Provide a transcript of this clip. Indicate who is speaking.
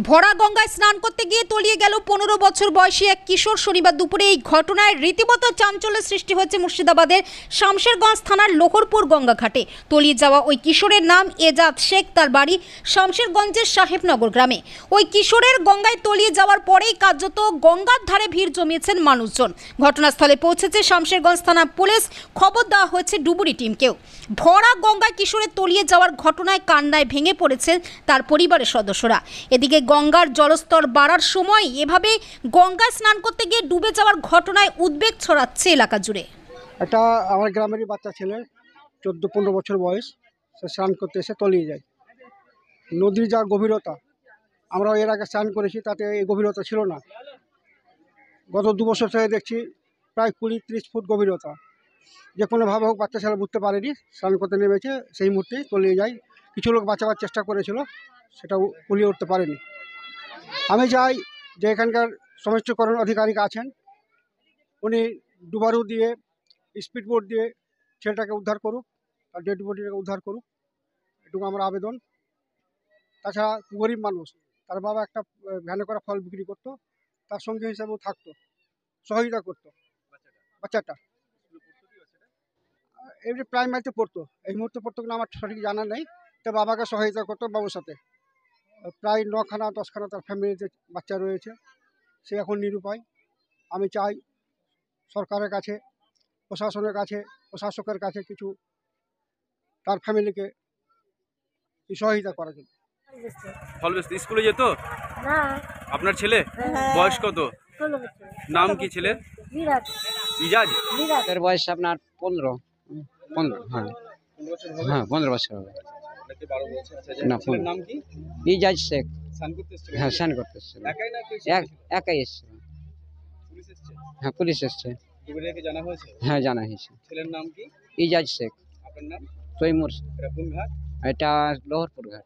Speaker 1: ভরা গঙ্গায় স্নান করতে গিয়ে তলিয়ে গেল 15 বছর বয়সী এক কিশোর। শনিবার দুপুরে এই ঘটনায় রীতিমতো চাঞ্চল্যের সৃষ্টি হয়েছে মুর্শিদাবাদের শামশেরগঞ্জ থানার লোহরপুর গঙ্গা ঘাটে। তলিয়ে যাওয়া ওই কিশোরের নাম এজাজ শেখ, তার বাড়ি শামশেরগঞ্জের সাহেবনগর গ্রামে। ওই কিশোরের গঙ্গায় তলিয়ে যাওয়ার পরেই কার্যত গঙ্গার ধারে ভিড় জমিয়েছেন মানুষজন। ঘটনাস্থলে পৌঁছেছে শামশেরগঞ্জ থানা পুলিশ, খবর দেওয়া হয়েছে ডুবুরি টিমকেও। ভরা গঙ্গায় কিশোরের তলিয়ে যাওয়ার ঘটনায় কান্নায় ভেঙে পড়েছেন তার পরিবারের সদস্যরা। এদিকে গঙ্গার জলস্তর বাড়ার সময় এভাবে গঙ্গায় স্নান করতে গিয়ে ডুবে যাওয়ার ঘটনায় উদ্বেগ ছড়াচ্ছে এলাকা জুড়ে।
Speaker 2: এটা আমার গ্রামেরই বাচ্চা ছেলে, 14-15 বছর বয়স। সে স্নান করতে এসে তলিয়ে যায়। নদীর যা গভীরতা, আমরা এর আগে স্নান করেছি, তাতে এই গভীরতা ছিল না। গত 2 বছর থেকে দেখছি প্রায় 20-30 ফুট গভীরতা। যে কোনোভাবে হোক বাচ্চা ছেলে বুঝতে পারেনি, স্নান করতে নেমেছে, সেই মুহূর্তেই তলিয়ে যায়। কিছু লোক বাঁচাবার চেষ্টা করেছিল, সেটাও কুলিয়ে উঠতে পারেনি। আমি চাই যে এখানকার সমষ্টিকরণ আধিকারিক আছেন, উনি ডুবারু দিয়ে, স্পিড বোট দিয়ে ছেলেটাকে উদ্ধার করুক, তার ডেড বডিটাকে উদ্ধার করুক, এটুকু আমার আবেদন। তাছাড়া গরিব মানুষ, তার বাবা একটা ভ্যানে করে ফল বিক্রি করতো, তার সঙ্গী হিসাবেও থাকতো, সহযোগিতা করতো বাচ্চাটা। এমনি প্রাইমারিতে পড়তো, এই মুহূর্তে পড়তো কিনা আমার সঠিক জানা নেই। তো বাবাকে সহযোগিতা করতো বাবুর সাথে। প্রায় 9খানা-10খানা তার ফ্যামিলিতে বাচ্চা রয়েছে, সে এখন নিরুপায়। আমি চাই সরকারের কাছে, প্রশাসনের কাছে, প্রশাসকের কাছে কিছু তার ফ্যামিলিকে সহযোগিতা করার জন্য।
Speaker 3: স্কুলে যেত
Speaker 4: না।
Speaker 3: আপনার ছেলে?
Speaker 4: হ্যাঁ।
Speaker 3: বয়স কত?
Speaker 4: 16 বছর।
Speaker 3: নাম কি ছেলের?
Speaker 4: বিরাট।
Speaker 3: ইজাজ?
Speaker 4: বিরাট।
Speaker 5: এর বয়স আপনার 15। হ্যাঁ হ্যাঁ 15 বছর হবে। না,
Speaker 3: ছেলের নাম কি?
Speaker 5: ইজাজ শেখ।
Speaker 3: স্নান করতে এসেছিল?
Speaker 5: হ্যাঁ স্নান করতে এসেছিল।
Speaker 3: একাই না কেউ
Speaker 5: একাই এসেছিল।
Speaker 3: পুলিশ এসেছে?
Speaker 5: হ্যাঁ পুলিশ এসছে।
Speaker 3: ডুবুরিয়াকে জানা হয়েছে?
Speaker 5: হ্যাঁ জানা হয়েছে।
Speaker 3: ছেলের নাম কি?
Speaker 5: ইজাজ শেখ।
Speaker 3: আপনার নাম?
Speaker 5: তৈমুর।
Speaker 3: এটা কোন ঘাট?
Speaker 5: এটা লোহরপুর ঘাট।